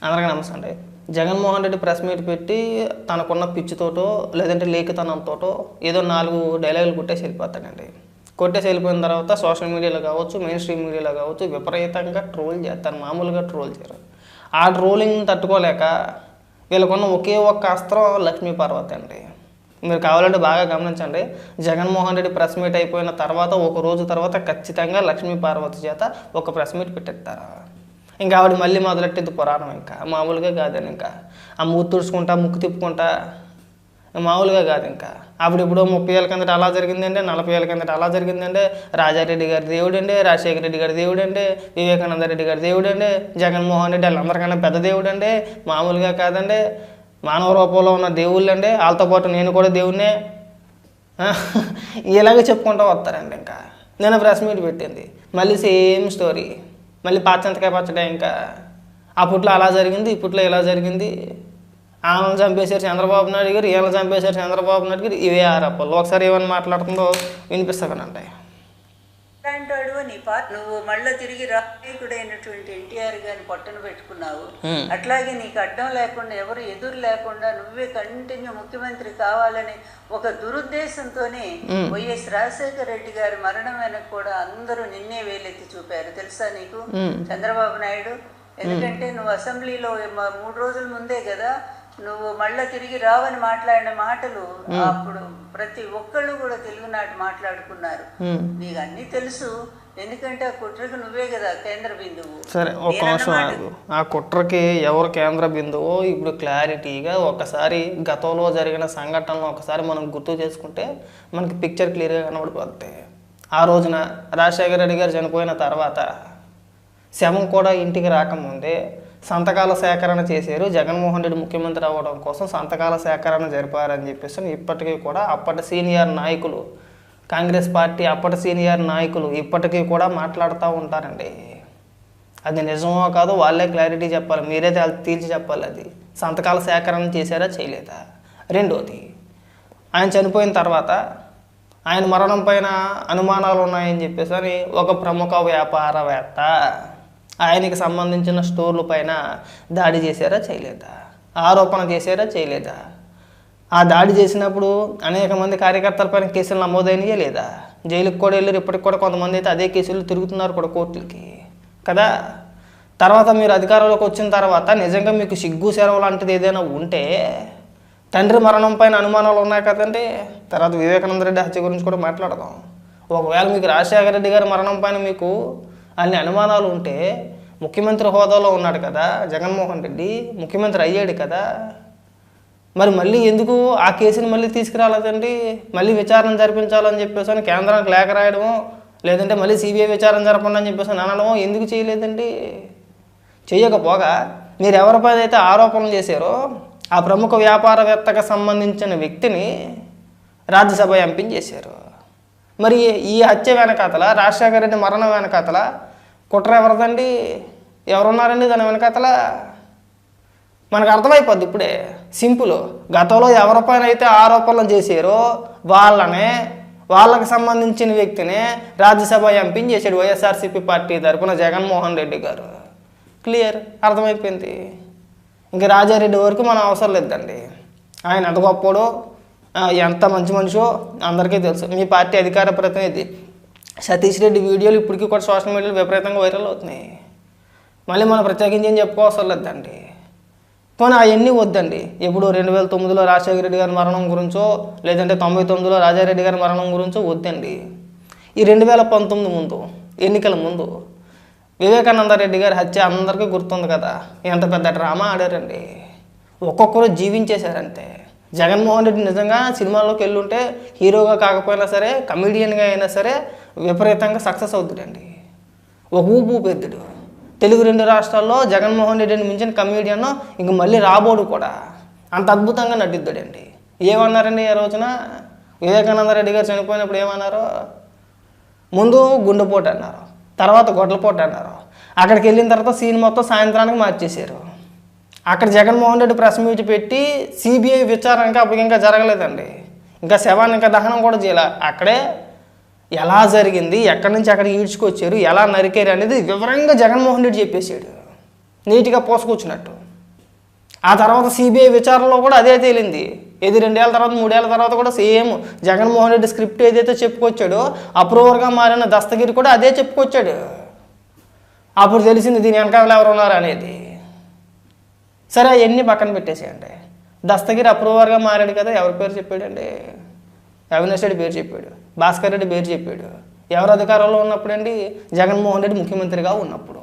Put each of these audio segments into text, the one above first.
అందరికీ నమస్తే అండి. జగన్మోహన్ రెడ్డి ప్రెస్ మీట్ పెట్టి తనకున్న పిచ్చితోటో లేదంటే లేఖితనంతోటో ఏదో 4 డైలాగులు కొట్టేసి వెళ్ళిపోతాడండి. కొట్టేసి వెళ్ళిపోయిన తర్వాత సోషల్ మీడియాలో కావచ్చు, మెయిన్ స్ట్రీమ్ మీడియాలో కావచ్చు విపరీతంగా ట్రోల్ చేస్తారు. మామూలుగా ట్రోల్ చేయరు. ఆ ట్రోలింగ్ తట్టుకోలేక వీళ్ళకున్న ఒకే ఒక్క అస్త్రం లక్ష్మీ పార్వతి అండి. మీరు కావాలంటే బాగా గమనించండి. జగన్మోహన్ రెడ్డి ప్రెస్ మీట్ అయిపోయిన తర్వాత ఒక రోజు తర్వాత ఖచ్చితంగా లక్ష్మీ పార్వతి చేత ఒక ప్రెస్ మీట్ పెట్టేస్తారు. ఇంకా ఆవిడ మళ్ళీ మొదలెట్టేది పురాణం. ఇంకా మామూలుగా కాదని ఇంకా ఆ మూతి తుడుచుకుంటా ముక్కు తిప్పుకుంటా మామూలుగా కాదు. ఇంకా అప్పుడు ఇప్పుడు 30 ఏళ్ళ కిందట అలా జరిగిందండి, 40 ఏళ్ళ కిందట అలా జరిగిందండి. రాజారెడ్డి గారి దేవుడండి, రాజశేఖర రెడ్డి గారి దేవుడండి, వివేకానంద రెడ్డి గారి దేవుడండి, జగన్మోహన్ రెడ్డి వాళ్ళందరికన్నా పెద్ద దేవుడండి. మామూలుగా కాదండి, మానవ రూపంలో ఉన్న దేవుళ్ళండి. వాళ్ళతో పాటు నేను కూడా దేవుణ్ణే ఇలాగే చెప్పుకుంటూ వస్తారండి. ఇంకా నేను ప్రెస్ మీట్ పెట్టింది మళ్ళీ సేమ్ స్టోరీ, మళ్ళీ పాచంతకాయ పచ్చడే. ఇంకా అప్పట్లో అలా జరిగింది, ఇప్పట్లో ఇలా జరిగింది. ఆమెను చంపేశారు చంద్రబాబు నాయుడు గారు, ఈయన చంపేశారు చంద్రబాబు నాయుడు గారు. ఇవే ఆరోపణలు. ఒకసారి ఏమని మాట్లాడుతుందో వినిపిస్తానంటే, నువ్వు మళ్ళీ తిరిగి రాజకీయుడైనటువంటి ఎన్టీఆర్ గారిని పొట్టన పెట్టుకున్నావు. అట్లాగే నీకు అడ్డం లేకుండా, ఎవరు ఎదురు లేకుండా నువ్వే కంటిన్యూ ముఖ్యమంత్రి కావాలని ఒక దురుద్దేశంతోనే వైఎస్ రాజశేఖర రెడ్డి గారి మరణం వెనక కూడా అందరూ నిన్నే వేలెత్తి చూపారు. తెలుసా నీకు చంద్రబాబు నాయుడు? ఎందుకంటే నువ్వు అసెంబ్లీలో 3 రోజుల ముందే కదా నువ్వు మళ్ళీ తిరిగి రావని మాట్లాడిన మాటలు అప్పుడు ప్రతి ఒక్కళ్ళు కూడా తెలుగునాటి మాట్లాడుకున్నారు. నీకు అన్ని తెలుసు, ఎందుకంటే ఆ కుట్రకి నువ్వే కదా కేంద్ర బిందువు. సరే ఒక నిమిషం, ఆ కుట్రకి ఎవరు కేంద్ర బిందువో ఇప్పుడు క్లారిటీగా ఒకసారి గతంలో జరిగిన సంఘటనలు ఒకసారి మనం గుర్తు చేసుకుంటే మనకి పిక్చర్ క్లియర్గా కనబడిపోద్ది. ఆ రోజున రాజశేఖర రెడ్డి గారు చనిపోయిన తర్వాత శవం కూడా ఇంటికి రాకముందే సంతకాల సేకరణ చేశారు. జగన్మోహన్ రెడ్డి ముఖ్యమంత్రి అవ్వడం కోసం సంతకాల సేకరణ జరిపారని చెప్పేసి ఇప్పటికీ కూడా అప్పటి సీనియర్ నాయకులు, కాంగ్రెస్ పార్టీ అప్పటి సీనియర్ నాయకులు ఇప్పటికీ కూడా మాట్లాడుతూ ఉంటారండి. అది నిజమో కాదో వాళ్ళే క్లారిటీ చెప్పాలి, మీరే తీర్చి చెప్పాలి. అది సంతకాల సేకరణ చేశారా చేయలేదా? రెండోది, ఆయన చనిపోయిన తర్వాత ఆయన మరణం పైన అనుమానాలు ఉన్నాయని చెప్పేసి అని ఒక ప్రముఖ వ్యాపారవేత్త ఆయనకి సంబంధించిన స్టోర్ల పైన దాడి చేశారా చేయలేదా? ఆరోపణ చేశారా చేయలేదా? ఆ దాడి చేసినప్పుడు అనేక మంది కార్యకర్తల పైన కేసులు నమోదైనయే లేదా? జైలుకి కూడా వెళ్ళారు. ఇప్పటికి కూడా కొంతమంది అయితే అదే కేసులు తిరుగుతున్నారు కూడా కోర్టులకి కదా. తర్వాత మీరు అధికారంలోకి వచ్చిన తర్వాత నిజంగా మీకు సిగ్గు సెలవు లాంటిది ఏదైనా ఉంటే, తండ్రి మరణం పైన అనుమానాలు ఉన్నాయి కదండి. తర్వాత వివేకానంద రెడ్డి హత్య గురించి కూడా మాట్లాడదాం. ఒకవేళ మీకు రాజశేఖర రెడ్డి గారి మరణం పైన మీకు అన్ని అనుమానాలు ఉంటే, ముఖ్యమంత్రి హోదాలో ఉన్నాడు కదా జగన్మోహన్ రెడ్డి, ముఖ్యమంత్రి అయ్యాడు కదా, మరి మళ్ళీ ఎందుకు ఆ కేసుని మళ్ళీ తీసుకురాలేదండి? మళ్ళీ విచారణ జరిపించాలని చెప్పేసి అని కేంద్రానికి లేఖ రాయడమో, లేదంటే మళ్ళీ సిబిఐ విచారణ జరపండి అని చెప్పేసి అనడమో ఎందుకు చేయలేదండి? చేయకపోగా మీరు ఎవరిపైన అయితే ఆరోపణలు చేశారో ఆ ప్రముఖ వ్యాపారవేత్తకు సంబంధించిన వ్యక్తిని రాజ్యసభ ఎంపీని చేశారు. మరి ఈ హత్య వెనకాతల, రాజశేఖర రెడ్డి మరణం వెనకాతల కుట్ర ఎవరిదండి? ఎవరున్నారండి దాని వెనకాతల? మనకు అర్థమైపోద్ది ఇప్పుడే. సింపుల్. గతంలో ఎవరిపైన అయితే ఆరోపణలు చేశారో వాళ్ళకి సంబంధించిన వ్యక్తినే రాజ్యసభ ఎంపీని చేశాడు వైఎస్ఆర్సీపీ పార్టీ తరఫున జగన్మోహన్ రెడ్డి గారు. క్లియర్, అర్థమైపోయింది. ఇంక రాజారెడ్డి వరకు మనం అవసరం లేదండి. ఆయన ఎంత గొప్పడో, ఎంత మంచి మనిషో అందరికీ తెలుసు. మీ పార్టీ అధికార ప్రతినిధి సతీష్ రెడ్డి వీడియోలు ఇప్పటికీ కూడా సోషల్ మీడియాలో విపరీతంగా వైరల్ అవుతున్నాయి. మళ్ళీ మనం ప్రత్యేకించి ఏం చెప్పుకోవసరం లేదండి. కానీ అవన్నీ వద్దండి. ఎప్పుడు 2009లో రాజశేఖర రెడ్డి గారి మరణం గురించో, లేదంటే 99లో రాజారెడ్డి గారి మరణం గురించో వద్దండి. ఈ 2019 ముందు, ఎన్నికల ముందు వివేకానంద రెడ్డి గారి హత్య అందరికీ గుర్తుంది కదా. ఎంత పెద్ద డ్రామా ఆడారండి. ఒక్కొక్కరు జీవించేశారంతే. జగన్మోహన్ రెడ్డి నిజంగా సినిమాల్లోకి వెళ్ళుంటే హీరోగా కాకపోయినా సరే, కమెడియన్గా అయినా సరే విపరీతంగా సక్సెస్ అవుతాడండి. ఒక ఊపెద్దుడు. తెలుగు 2 రాష్ట్రాల్లో జగన్మోహన్ రెడ్డిని మించిన కమెడియన్ ఇంక మళ్ళీ రాబోడు కూడా. అంత అద్భుతంగా నటిద్దాడండి. ఏమన్నారండి ఆ రోజున వివేకానంద రెడ్డి గారు చనిపోయినప్పుడు ఏమన్నారు? ముందు గుండెపోటు అన్నారు, తర్వాత గొడ్లపోటు అన్నారు. అక్కడికి వెళ్ళిన తర్వాత సీన్ మొత్తం సాయంత్రానికి మార్చేశారు. అక్కడ జగన్మోహన్ రెడ్డి ప్రెస్ మీట్ పెట్టి సిబిఐ విచారణ ఇంకా జరగలేదండి. ఇంకా శవాన్ని ఇంకా దహనం కూడా చేయాలి. అక్కడే ఎలా జరిగింది, ఎక్కడి నుంచి అక్కడికి ఈడ్చుకొచ్చారు, ఎలా నరికారు అనేది వివరంగా జగన్మోహన్ రెడ్డి చెప్పేశాడు. నీట్గా పోసుకొచ్చినట్టు. ఆ తర్వాత సిబిఐ విచారణలో కూడా అదే తేలింది. ఇది 2 ఏళ్ళ తర్వాత 3 ఏళ్ళ తర్వాత కూడా సేమ్ జగన్మోహన్ రెడ్డి స్క్రిప్ట్ ఏదైతే చెప్పుకొచ్చాడో అప్రూవర్గా మారిన దస్తగిరి కూడా అదే చెప్పుకొచ్చాడు. అప్పుడు తెలిసింది దీని వెనకాల ఎవరు ఉన్నారు అనేది. సరే అవన్నీ పక్కన పెట్టేసేయండి. దస్తగిరి అప్రూవర్గా మారాడు కదా, ఎవరి పేరు చెప్పాడండి? అవినాష్ రెడ్డి పేరు చెప్పాడు, భాస్కర్ రెడ్డి పేరు చెప్పాడు. ఎవరు అధికారంలో ఉన్నప్పుడండి? జగన్మోహన్ రెడ్డి ముఖ్యమంత్రిగా ఉన్నప్పుడు.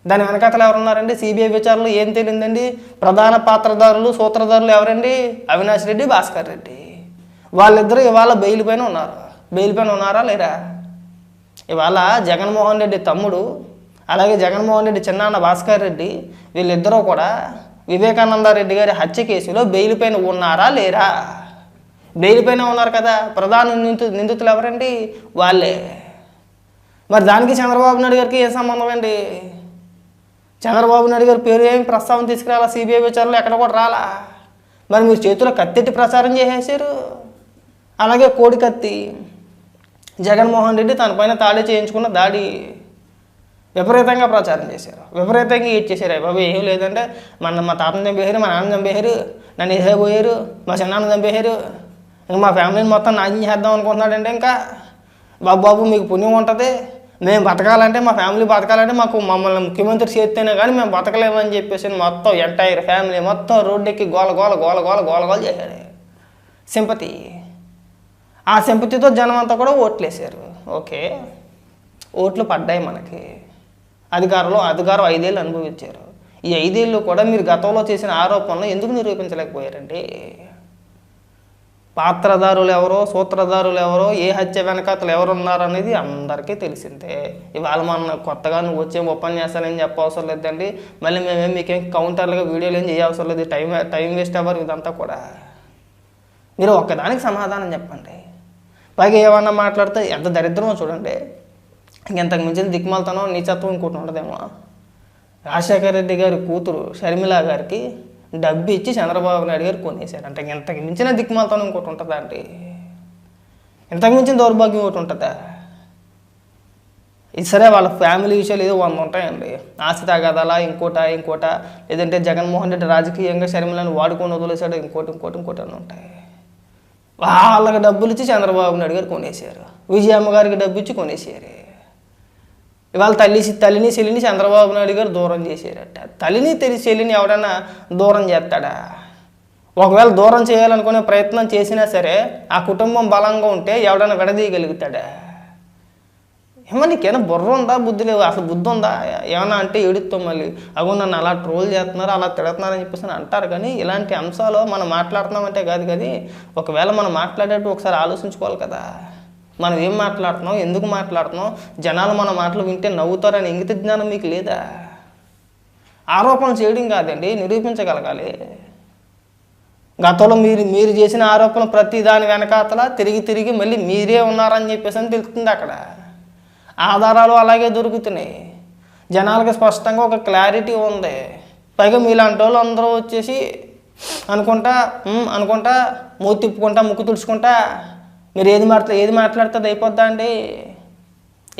దాని వెనకాతలు ఎవరున్నారండి? సిబిఐ విచారణలో ఏం తేలిందండి? ప్రధాన పాత్రధారులు సూత్రధారులు ఎవరండి? అవినాష్ రెడ్డి, భాస్కర్ రెడ్డి. వాళ్ళిద్దరూ ఇవాళ బెయిల్ పైన ఉన్నారు. బెయిల్ పైన ఉన్నారా లేరా? ఇవాళ జగన్మోహన్ రెడ్డి తమ్ముడు అలాగే జగన్మోహన్ రెడ్డి చిన్నాన్న భాస్కర్ రెడ్డి వీళ్ళిద్దరూ కూడా వివేకానంద రెడ్డి గారి హత్య కేసులో బెయిల్ పైన ఉన్నారా లేరా? బెయిల్ పైన ఉన్నారు కదా. ప్రధాన నిందితులు ఎవరండి? వాళ్ళే. మరి దానికి చంద్రబాబు నాయుడు గారికి ఏం సంబంధం అండి? చంద్రబాబు నాయుడు గారి పేరు ఏమి ప్రస్తావన తీసుకురాలా సిబిఐ విచారణలో, ఎక్కడ కూడా రాలా. మరి మీరు చేతిలో కత్తెట్టి ప్రచారం చేసేసారు. అలాగే కోడి కత్తి జగన్మోహన్ రెడ్డి తన పైన తాళి చేయించుకున్న దాడి విపరీతంగా ప్రచారం చేశారు, విపరీతంగా ఇచ్చేసారు. బాబు ఏం లేదంటే మా తాతను చంపేశారు, మా నాన్న చంపేశారు, నన్ను వేసేపోయారు, మా చిన్నాన్న చంపేశారు, ఇంకా మా ఫ్యామిలీని మొత్తం నాశనం చేద్దాం అనుకుంటున్నాడంటే ఇంకా బాబు మీకు పుణ్యం ఉంటుంది, మేము బతకాలంటే మా ఫ్యామిలీ బతకాలంటే మమ్మల్ని ముఖ్యమంత్రి చేస్తేనే కానీ మేము బతకలేమని చెప్పేసి మొత్తం ఎంటైర్ ఫ్యామిలీ మొత్తం రోడ్డెక్కి గోల గోల గోల గోల గోల గోల చేశాడు. సింపతి. ఆ సింపతితో జనం అంతా కూడా ఓట్లు వేసారు. ఓకే, ఓట్లు పడ్డాయి మనకి. అధికారం 5 ఏళ్ళు అనుభవించారు. ఈ 5 ఏళ్ళు కూడా మీరు గతంలో చేసిన ఆరోపణలు ఎందుకు నిరూపించలేకపోయారండి? పాత్రధారులు ఎవరో సూత్రధారులు ఎవరో ఏ హత్య వెనకాతలు ఎవరున్నారు అనేది అందరికీ తెలిసిందే. ఇవాళ మన కొత్తగా నువ్వు వచ్చే ఉపన్యాసాలు చెప్పవసరం లేదండి. మళ్ళీ మేమేం మీకేం కౌంటర్లుగా వీడియోలు ఏం చేయవసరం లేదు. టైం వేస్ట్ అవ్వరు ఇదంతా కూడా. మీరు ఒక్కదానికి సమాధానం చెప్పండి. పైగా ఏమన్నా మాట్లాడితే ఎంత దరిద్రమో చూడండి. ఇంతకు మించిన దిక్మాలతనం నీచత్వం ఇంకోటి ఉండదేమో. రాజశేఖర రెడ్డి గారి కూతురు షర్మిల గారికి డబ్బు ఇచ్చి చంద్రబాబు నాయుడు గారు కొనేశారు. అంటే ఇంతకు మించిన దిక్మాలతనం ఇంకోటి ఉంటుందా అండి? ఇంతకు మించిన దౌర్భాగ్యం ఒకటి ఉంటుందా? ఇది సరే, వాళ్ళ ఫ్యామిలీ విషయాలు ఏదో 100 ఉంటాయండి. ఆస్తి తగాదాలా, ఇంకోట లేదంటే జగన్మోహన్ రెడ్డి రాజకీయంగా షర్మిలను వాడుకొని వదిలేశాడు, ఇంకోటి అని ఉంటాయి. వాళ్ళకి డబ్బులు ఇచ్చి చంద్రబాబు నాయుడు గారు కొనేశారు. విజయమ్మ గారికి డబ్బు ఇచ్చి కొనేసారు. ఇవాళ తల్లిని చెల్లిని చంద్రబాబు నాయుడు గారు దూరం చేశారట. తల్లిని చెల్లిని ఎవడన్నా దూరం చేస్తాడా? ఒకవేళ దూరం చేయాలనుకునే ప్రయత్నం చేసినా సరే ఆ కుటుంబం బలంగా ఉంటే ఎవడన్నా విడదీయగలుగుతాడా? ఏమన్నా నీకేమైనా బుర్ర ఉందా, బుద్ధి లేవు? అసలు బుద్ధి ఉందా? ఏమన్నా అంటే ఏడుస్తాం మళ్ళీ, అగో నన్ను అలా ట్రోల్ చేస్తున్నారు, అలా తిడుతున్నారని చెప్పేసి అంటారు. కానీ ఇలాంటి అంశాలు మనం మాట్లాడుతున్నామంటే కాదు. కానీ ఒకవేళ మనం మాట్లాడేటప్పుడు ఒకసారి ఆలోచించుకోవాలి కదా. మనం ఏం మాట్లాడుతున్నాం, ఎందుకు మాట్లాడుతున్నాం, జనాలు మన మాటలు వింటే నవ్వుతారని ఇంగిత జ్ఞానం మీకు లేదా? ఆరోపణలు చేయడం కాదండి, నిరూపించగలగాలి. గతంలో మీరు చేసిన ఆరోపణ ప్రతి దాని వెనకాతల తిరిగి మళ్ళీ మీరే ఉన్నారని చెప్పేసి అని తెలుస్తుంది. అక్కడ ఆధారాలు అలాగే దొరుకుతున్నాయి. జనాలకు స్పష్టంగా ఒక క్లారిటీ ఉంది. పైగా మీలాంటి వాళ్ళు అందరూ వచ్చేసి అనుకుంటా మూతి తిప్పుకుంటా ముక్కు తుడుచుకుంటా మీరు ఏది మాట్లాడితే అది అయిపోద్దా అండి?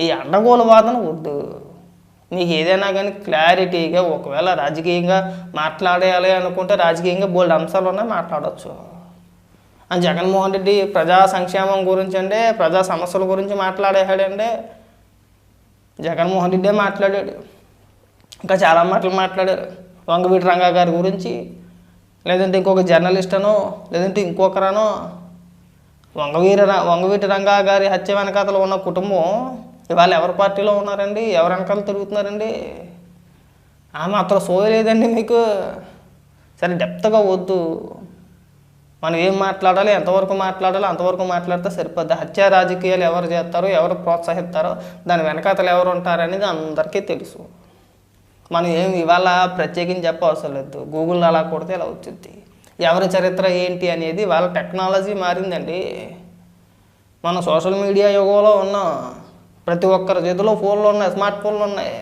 ఈ అడ్డగోలు వాదన వద్దు. మీకు ఏదైనా కానీ క్లారిటీగా ఒకవేళ రాజకీయంగా మాట్లాడేయాలి అనుకుంటే రాజకీయంగా బోల్డ్ అంశాలు ఉన్నాయి, మాట్లాడవచ్చు. అని జగన్మోహన్ రెడ్డి ప్రజా సంక్షేమం గురించి అంటే ప్రజా సమస్యల గురించి మాట్లాడేశాడంటే జగన్మోహన్ రెడ్డే మాట్లాడాడు. ఇంకా చాలా మాటలు మాట్లాడారు. వంగవీటి రంగా గారి గురించి, లేదంటే ఇంకొక జర్నలిస్ట్ అనో, లేదంటే ఇంకొకరనో. వంగవీటి రంగా గారి హత్య వెనకాతలో ఉన్న కుటుంబం ఇవాళ ఎవరి పార్టీలో ఉన్నారండి? ఎవరి వెనకాల తిరుగుతున్నారండి? ఆ మాత్రం సోయలేదండి మీకు. సరే, డెప్త్గా వద్దు. మనం ఏం మాట్లాడాలి, ఎంతవరకు మాట్లాడాలి అంతవరకు మాట్లాడితే సరిపోద్ది. హత్య రాజకీయాలు ఎవరు చేస్తారో, ఎవరు ప్రోత్సహిస్తారో, దాని వెనకాతలు ఎవరు ఉంటారనేది అందరికీ తెలుసు. మనం ఏం ఇవాళ ప్రత్యేకించి చెప్పవసరం లేదు. గూగుల్లో అలా కొడితే ఇలా వచ్చింది. ఎవరి చరిత్ర ఏంటి అనేది వాళ్ళ టెక్నాలజీ మారిందండి. మనం సోషల్ మీడియా యుగంలో ఉన్నాం. ప్రతి ఒక్కరి చేతిలో ఫోన్లు ఉన్నాయి, స్మార్ట్ ఫోన్లు ఉన్నాయి.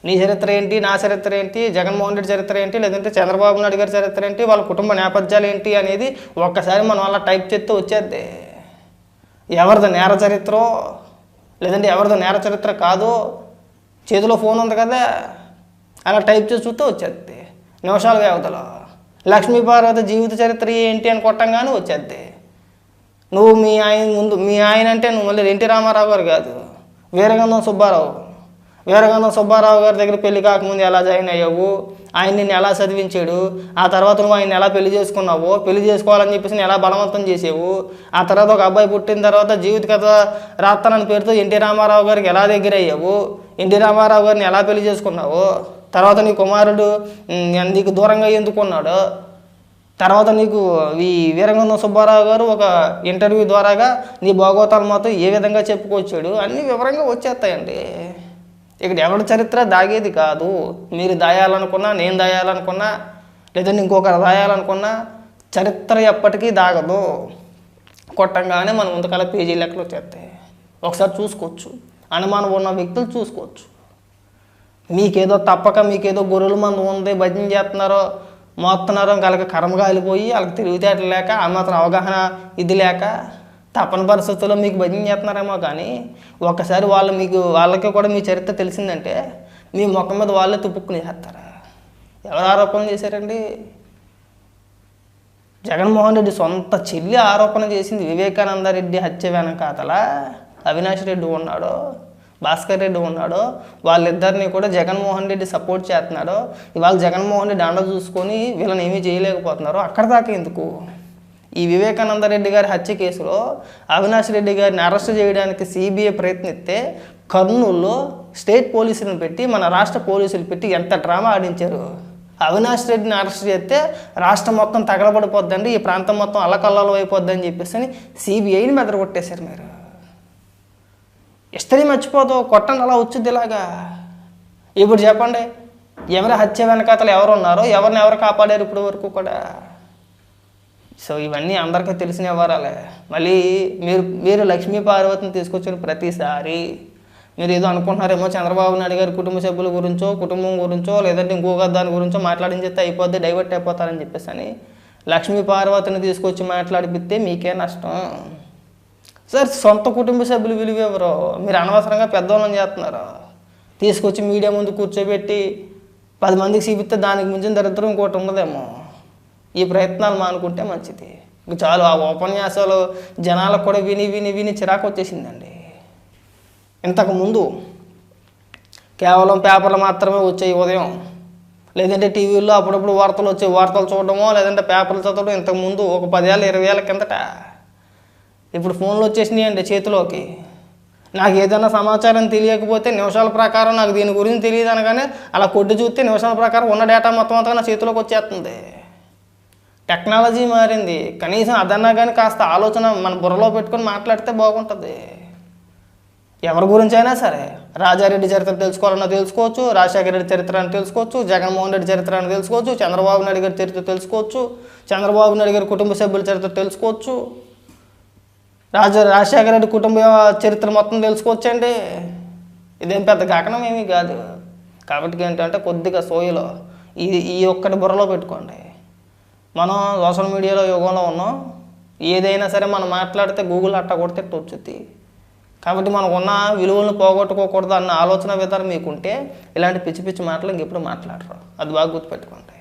నీ చరిత్ర ఏంటి, నా చరిత్ర ఏంటి, జగన్మోహన్ రెడ్డి చరిత్ర ఏంటి, లేదంటే చంద్రబాబు నాయుడు గారి చరిత్ర ఏంటి, వాళ్ళ కుటుంబ నేపథ్యాలు ఏంటి అనేది ఒక్కసారి మనం అలా టైప్ చేస్తే వచ్చేద్ది. ఎవరిది నేర చరిత్రో లేదంటే ఎవరిది నేర చరిత్ర కాదో చేతిలో ఫోన్ ఉంది కదా, అలా టైప్ చేసి చూస్తే వచ్చేద్ది. నిమిషాల వ్యవధిలో. లక్ష్మీపార్వతి జీవిత చరిత్ర ఏంటి అని కొట్టంగానే వచ్చేద్ది. నువ్వు మీ ఆయన అంటే నువ్వు మళ్ళీ ఎన్టీ రామారావు గారు కాదు, వీరగంధం సుబ్బారావు. వీరగంధం సుబ్బారావు గారి దగ్గర పెళ్లి కాకముందు ఎలా జాయిన్ అయ్యావు, ఆయన నిన్ను ఎలా చదివించాడు, ఆ తర్వాత నువ్వు ఆయన ఎలా పెళ్లి చేసుకున్నావు, పెళ్లి చేసుకోవాలని చెప్పేసి ఎలా బలవంతం చేసావు, ఆ తర్వాత ఒక అబ్బాయి పుట్టిన తర్వాత జీవిత కథ రాస్తానని పేరుతో ఎన్టీ రామారావు గారికి ఎలా దగ్గర అయ్యావు, ఎన్టీ రామారావు గారిని ఎలా పెళ్లి చేసుకున్నావు, తర్వాత నీ కుమారుడు నీకు దూరంగా ఎందుకున్నాడు, తర్వాత నీకు ఈ వీరగంధం సుబ్బారావు గారు ఒక ఇంటర్వ్యూ ద్వారాగా నీ భాగవతాలు మాత్రం ఏ విధంగా చెప్పుకొచ్చాడు అన్నీ వివరంగా వచ్చేస్తాయండి. ఇక్కడ ఎవరి చరిత్ర దాగేది కాదు. మీరు దాయాలనుకున్నా, నేను దాయాలనుకున్నా, లేదంటే ఇంకొకరు దాయాలనుకున్నా చరిత్ర ఎప్పటికీ దాగదు. కొట్టంగానే మన ముందుకాల పేజీ లెక్కలు వచ్చేస్తాయి. ఒకసారి చూసుకోవచ్చు, అనుమానం ఉన్న వ్యక్తులు చూసుకోవచ్చు. మీకేదో తప్పక మీకేదో గొర్రెల మందు ఉంది, భజన చేస్తున్నారో మోస్తున్నారో వాళ్ళకి కర్మ కాలిపోయి వాళ్ళకి తెలివితేటలు లేక ఆ మాత్రం అవగాహన ఇది లేక తప్పని పరిస్థితుల్లో మీకు భజన చేస్తున్నారేమో, కానీ ఒక్కసారి వాళ్ళకి కూడా మీ చరిత్ర తెలిసిందంటే మీ ముఖం మీద వాళ్ళే తుప్పుక్కుని చేస్తారా? ఎవరు ఆరోపణ చేశారండి? జగన్మోహన్ రెడ్డి సొంత చెల్లి ఆరోపణ చేసింది. వివేకానంద రెడ్డి హత్య వెనకాతల అవినాష్ రెడ్డి ఉన్నాడు, భాస్కర్ రెడ్డి ఉన్నాడు. వాళ్ళిద్దరినీ కూడా జగన్మోహన్ రెడ్డి సపోర్ట్ చేస్తున్నాడు. ఇవాళ జగన్మోహన్ రెడ్డి అండ చూసుకొని వీళ్ళని ఏమీ చేయలేకపోతున్నారు. అక్కడ దాకా ఎందుకు? ఈ వివేకానంద రెడ్డి గారి హత్య కేసులో అవినాష్ రెడ్డి గారిని అరెస్ట్ చేయడానికి సిబిఐ ప్రయత్నిస్తే కర్నూలులో స్టేట్ పోలీసులను పెట్టి మన రాష్ట్ర పోలీసులు పెట్టి ఎంత డ్రామా ఆడించారు. అవినాష్ రెడ్డిని అరెస్ట్ చేస్తే రాష్ట్రం మొత్తం తగలబడిపోద్దండి, ఈ ప్రాంతం మొత్తం అల్లకల్లలో అయిపోద్దని చెప్పేసి సిబిఐని మెదరగొట్టేశారు. మీరు ఇస్తరీ మర్చిపోతావు, కొట్టండి అలా వచ్చింది ఇలాగా. ఇప్పుడు చెప్పండి, ఎవరి హత్య వెనకాతలు ఎవరు ఉన్నారో, ఎవరిని ఎవరు కాపాడారు ఇప్పటి వరకు కూడా? సో ఇవన్నీ అందరికీ తెలిసిన వివరాలే. మళ్ళీ మీరు లక్ష్మీ పార్వతిని తీసుకొచ్చిన ప్రతిసారి మీరు ఏదో అనుకుంటున్నారేమో, చంద్రబాబు నాయుడు గారి కుటుంబ సభ్యుల గురించో, కుటుంబం గురించో, లేదంటే ఇంకొక దాని గురించో మాట్లాడించేస్తే అయిపోద్ది, డైవర్ట్ అయిపోతారని చెప్పేసి అని లక్ష్మీ పార్వతిని తీసుకొచ్చి మాట్లాడిపిస్తే మీకే నష్టం. సార్ సొంత కుటుంబ సభ్యులు విలువ ఎవరో మీరు అనవసరంగా పెద్దవాళ్ళని చేస్తున్నారు. తీసుకొచ్చి మీడియా ముందు కూర్చోబెట్టి 10 మందికి చూపిస్తే దానికి మించిన దరిద్రం ఇంకోటి ఉండదేమో. ఈ ప్రయత్నాలు మానుకుంటే మంచిది. చాలు, ఆ ఉపన్యాసాలు జనాలకు కూడా విని చిరాకు వచ్చేసిందండి. ఇంతకుముందు కేవలం పేపర్లు మాత్రమే వచ్చాయి ఉదయం, లేదంటే టీవీల్లో అప్పుడప్పుడు వార్తలు వచ్చాయి, వార్తలు చూడడమో లేదంటే పేపర్లు చదవడం. ఇంతకుముందు ఒక 10 ఏళ్ళ 20 ఏళ్ళ కిందట. ఇప్పుడు ఫోన్లు వచ్చేసినాయి అండి చేతిలోకి. నాకు ఏదైనా సమాచారం తెలియకపోతే నిమిషాల ప్రకారం నాకు దీని గురించి తెలియదు అనగానే అలా కొట్టి చూస్తే నిమిషాల ప్రకారం ఉన్న డేటా మొత్తం అంతా నా చేతిలోకి వచ్చేస్తుంది. టెక్నాలజీ మారింది, కనీసం అదన్నా కానీ కాస్త ఆలోచన మన బుర్రలో పెట్టుకొని మాట్లాడితే బాగుంటుంది. ఎవరి గురించి అయినా సరే, రాజారెడ్డి చరిత్ర తెలుసుకోవాలన్నా తెలుసుకోవచ్చు, రాజశేఖర రెడ్డి చరిత్ర అని తెలుసుకోవచ్చు, జగన్మోహన్ రెడ్డి చరిత్ర అని తెలుసుకోవచ్చు, చంద్రబాబు నాయుడు గారి చరిత్ర తెలుసుకోవచ్చు, చంద్రబాబు నాయుడు గారి కుటుంబ సభ్యుల చరిత్ర తెలుసుకోవచ్చు, రాజశేఖర రెడ్డి కుటుంబ చరిత్ర మొత్తం తెలుసుకోవచ్చండి. ఇదేం పెద్ద గగనం ఏమీ కాదు. కాబట్టి ఏంటంటే కొద్దిగా సోయలో ఈ ఒక్కటి బుర్రలో పెట్టుకోండి. మనం సోషల్ మీడియాలో యుగంలో ఉన్నాం. ఏదైనా సరే మనం మాట్లాడితే గూగుల్ అట్ట కొడితే వచ్చుద్ది. కాబట్టి మనకున్న విలువలను పోగొట్టుకోకూడదు అన్న ఆలోచన విధానం మీకుంటే ఇలాంటి పిచ్చి పిచ్చి మాటలు ఇంకెప్పుడు మాట్లాడరు. అది బాగా గుర్తుపెట్టుకోండి.